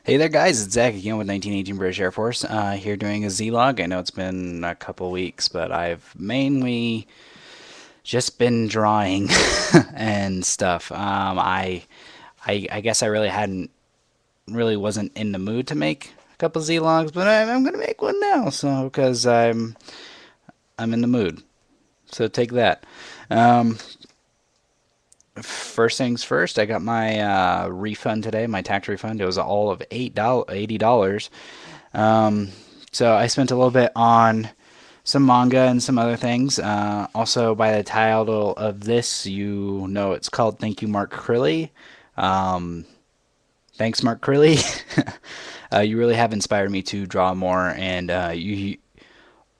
Hey there, guys. It's Zach again with 1918 British Air Force. Here doing a Zlog. I know it's been a couple weeks, but I've mainly just been drawing and stuff. I guess I really wasn't in the mood to make a couple Zlogs, but I'm gonna make one now. So because I'm in the mood. So take that. Um, First things first, I got my refund today, my tax refund. It was all of $80. Um, so I spent a little bit on some manga and some other things. Also, by the title of this, you know it's called Thank You, Mark Crilley. Um, Thanks, Mark Crilley. You really have inspired me to draw more, and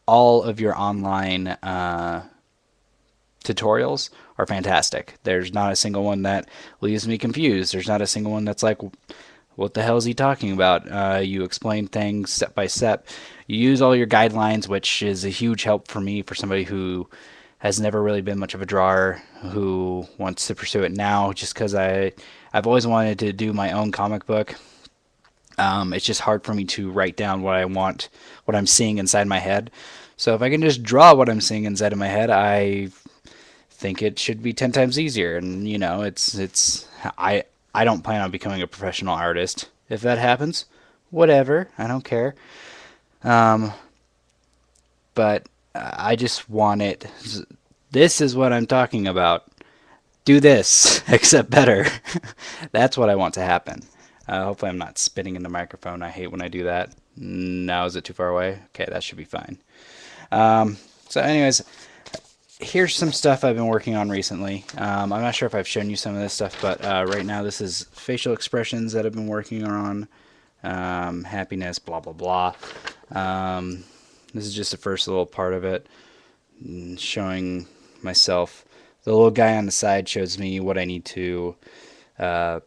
all of your online tutorials are fantastic. There's not a single one that leaves me confused. There's not a single one that's like, what the hell is he talking about? You explain things step by step. You use all your guidelines, which is a huge help for me for somebody who has never really been much of a drawer who wants to pursue it now just because I've always wanted to do my own comic book. It's just hard for me to write down what I want, what I'm seeing inside my head. So if I can just draw what I'm seeing inside of my head, I think it should be 10 times easier. And I don't plan on becoming a professional artist. If that happens, whatever, I don't care. Um, but I just want it. This is what I'm talking about. Do this, except better. That's what I want to happen. Hopefully, I'm not spitting in the microphone. I hate when I do that. Now, is it too far away? Okay, that should be fine. Anyways, here's some stuff I've been working on recently. I'm not sure if I've shown you some of this stuff, but right now this is facial expressions that I've been working on. Happiness, blah, blah, blah. This is just the first little part of it, showing myself. The little guy on the side shows me what I need to, the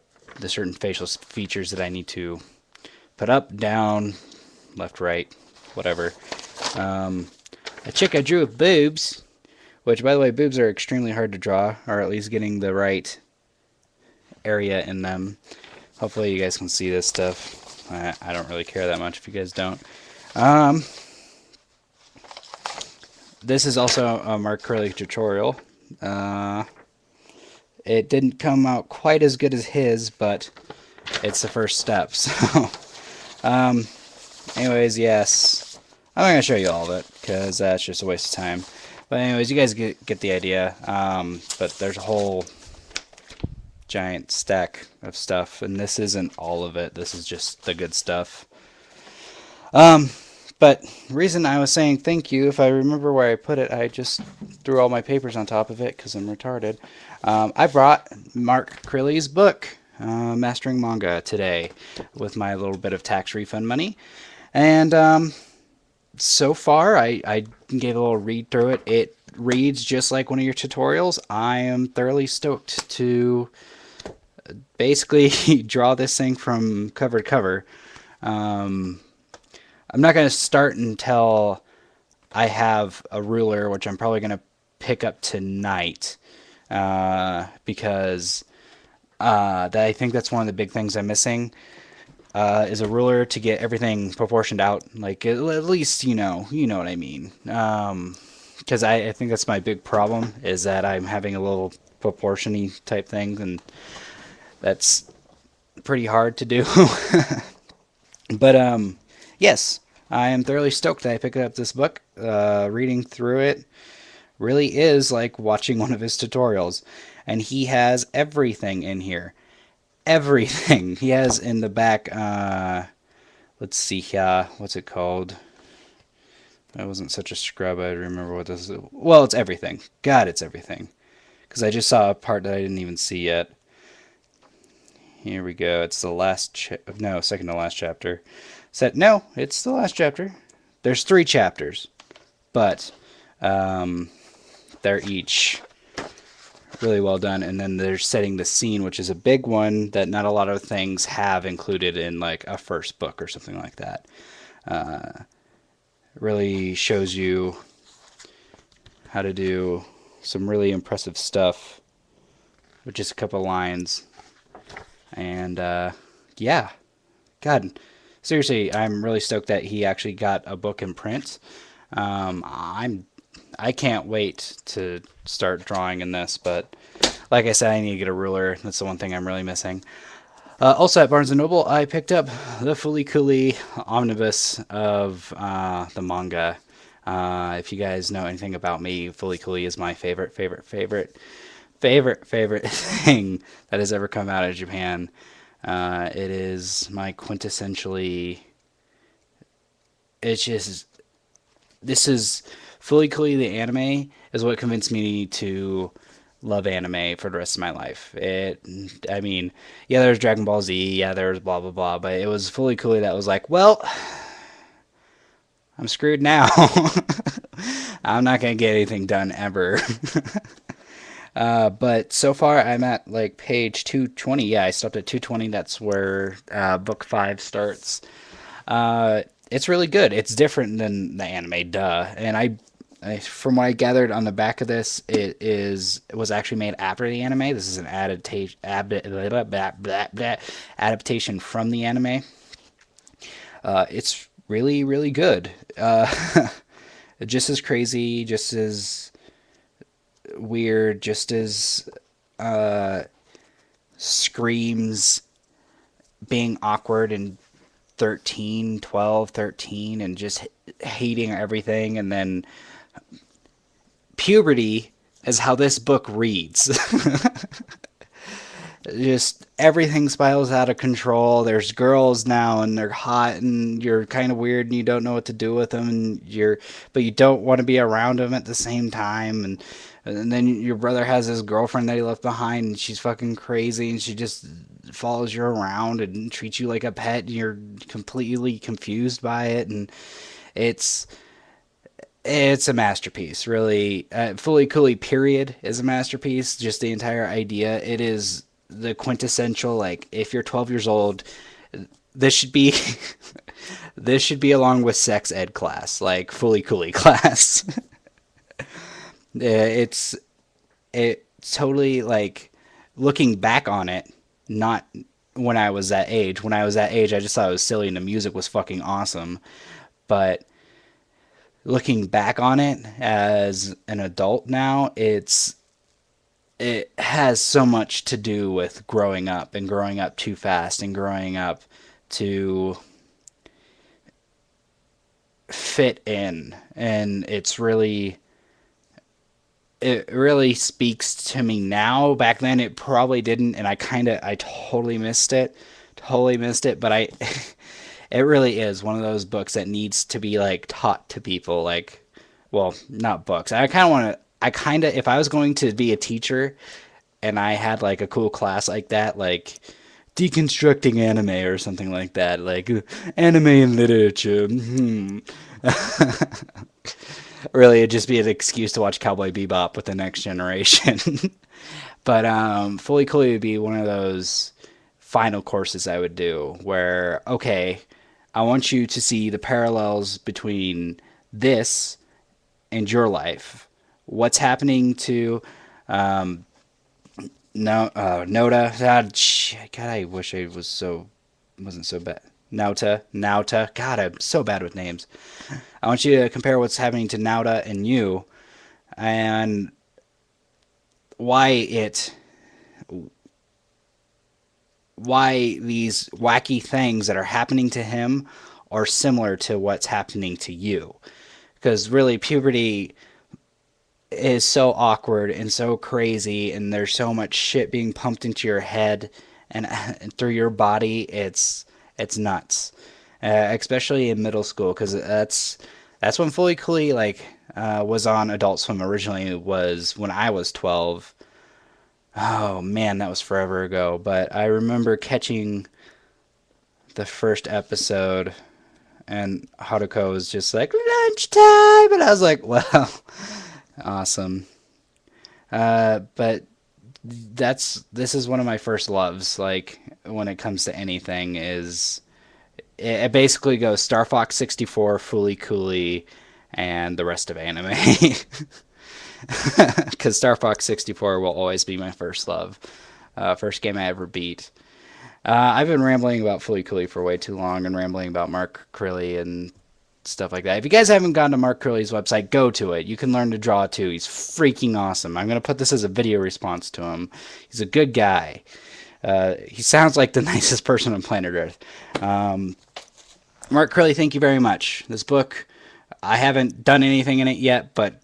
certain facial features that I need to put up, down, left, right, whatever. A chick I drew with boobs, which, by the way, boobs are extremely hard to draw, or at least getting the right area in them. Hopefully you guys can see this stuff. I don't really care that much if you guys don't. Um, this is also a Mark Curley tutorial. Uh, it didn't come out quite as good as his, but it's the first step. So, um, anyways, yes. I'm not going to show you all of it, because that's just a waste of time. But anyways, you guys get the idea. But there's a whole giant stack of stuff, and this isn't all of it. This is just the good stuff. Um, but reason I was saying thank you, if I remember where I put it, I just threw all my papers on top of it because I'm retarded. I brought Mark Crilley's book, Mastering Manga, today with my little bit of tax refund money. And so far, I gave a little read through it. It reads just like one of your tutorials. I am thoroughly stoked to basically draw this thing from cover to cover. Um, I'm not going to start until I have a ruler, which I'm probably going to pick up tonight, because I think that's one of the big things I'm missing. Is a ruler to get everything proportioned out. Like at least you know what I mean. Because I think that's my big problem is that I'm having a little proportiony type thing, and that's pretty hard to do. But yes, I am thoroughly stoked that I picked up this book. Reading through it really is like watching one of his tutorials, and he has everything in here. Everything he has in the back. Let's see here. What's it called? I wasn't such a scrub. I remember what this is. Well, it's everything. God, it's everything. Because I just saw a part that I didn't even see yet. Here we go. It's the last no, second to last chapter. No, it's the last chapter. There's 3 chapters, but they're each really well done. And then they're setting the scene, which is a big one that not a lot of things have included in like a first book or something like that. Really shows you how to do some really impressive stuff with just a couple lines. And yeah, God, seriously, I'm really stoked that he actually got a book in print. I can't wait to start drawing in this, but like I said, I need to get a ruler. That's the one thing I'm really missing. Also at Barnes& and Noble, I picked up the Fully Cooley omnibus of the manga. If you guys know anything about me, Fully Cooley is my favorite thing that has ever come out of Japan. It is my quintessentially. It's just this is Fully Cooley the anime is what convinced me to love anime for the rest of my life. I mean, yeah, there's Dragon Ball Z, yeah, there's blah blah blah, but it was Fully Cooley that was like, well, I'm screwed now. I'm not gonna get anything done ever. But so far, I'm at like page 220. Yeah, I stopped at 220. That's where book five starts. It's really good. It's different than the anime, duh. And from what I gathered on the back of this, it was actually made after the anime. This is an adaptation from the anime. It's really really good. Just as crazy, just as weird, just as screams being awkward and 13, 12, 13, and just hating everything, and then puberty is how this book reads. Just everything spirals out of control. There's girls now, and they're hot, and you're kind of weird, and you don't know what to do with them, but you don't want to be around them at the same time, and then your brother has his girlfriend that he left behind, and she's fucking crazy, and she just follows you around and treats you like a pet, and you're completely confused by it, and it's it's a masterpiece, really. Fully Cooley period is a masterpiece. Just the entire idea. It is the quintessential, like, if you're 12 years old, this should be this should be along with sex ed class, like Fully Cooley class. it's it's totally like, looking back on it, not when I was that age. When I was that age, I just thought it was silly and the music was fucking awesome. But looking back on it as an adult now, it has so much to do with growing up, and growing up too fast, and growing up to fit in. And it really speaks to me now. Back then it probably didn't, and I totally missed it. Totally missed it, but I it really is one of those books that needs to be like taught to people, like, well, not books. I kind of, if I was going to be a teacher and I had like a cool class like that, like deconstructing anime or something like that, like anime and literature. Really, it'd just be an excuse to watch Cowboy Bebop with the next generation. But Fully Cooley would be one of those final courses I would do where, okay, I want you to see the parallels between this and your life. What's happening to no Noda? God, I wish I wasn't so bad. Nauta. God, I'm so bad with names. I want you to compare what's happening to Nauta and you, and why it why these wacky things that are happening to him are similar to what's happening to you. Because really, puberty is so awkward and so crazy, and there's so much shit being pumped into your head and through your body. It's nuts, especially in middle school, because that's when Fully Cooley like was on Adult Swim originally. Was when I was 12. Oh man, that was forever ago. But I remember catching the first episode, and Haruko was just like, lunchtime, and I was like, well, awesome. But this is one of my first loves. Like, when it comes to anything, is it basically goes Star Fox 64, Fully Cooley, and the rest of anime. Because Star Fox 64 will always be my first love. First game I ever beat. I've been rambling about Fully Cooley for way too long and rambling about Mark Crilley and stuff like that. If you guys haven't gone to Mark Crilley's website, go to it. You can learn to draw too. He's freaking awesome. I'm going to put this as a video response to him. He's a good guy. He sounds like the nicest person on planet Earth. Mark Crilley, thank you very much. This book, I haven't done anything in it yet, but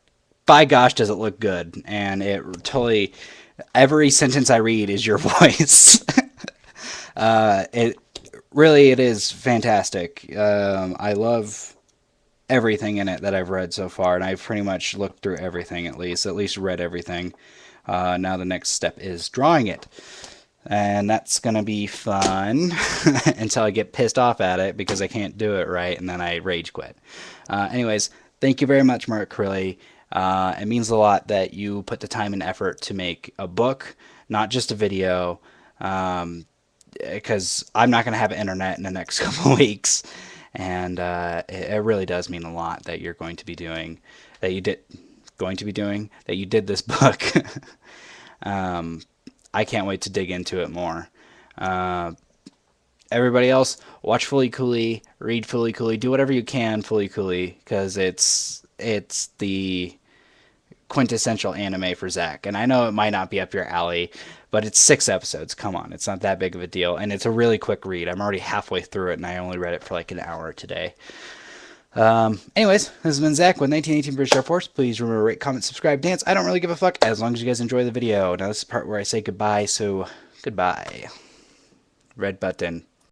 by gosh, does it look good. And it totally, every sentence I read is your voice. It really, it is fantastic. I love everything in it that I've read so far, and I've pretty much looked through everything at least read everything. Now the next step is drawing it. And that's going to be fun until I get pissed off at it because I can't do it right, and then I rage quit. Anyways, thank you very much, Mark Crilley. It means a lot that you put the time and effort to make a book, not just a video, because I'm not going to have internet in the next couple of weeks. And it really does mean a lot that you're going to be doing, that you did this book. I can't wait to dig into it more. Everybody else, watch Fully Cooley, read Fully Cooley, do whatever you can Fully Cooley, because it's the quintessential anime for Zach. And I know it might not be up your alley, but it's 6 episodes. Come on, it's not that big of a deal, and it's a really quick read. I'm already halfway through it, and I only read it for like an hour today. Anyways, this has been Zach with 1918 British Air Force. Please remember to rate, comment, subscribe, dance. I don't really give a fuck as long as you guys enjoy the video. Now this is the part where I say goodbye, so goodbye. Red button.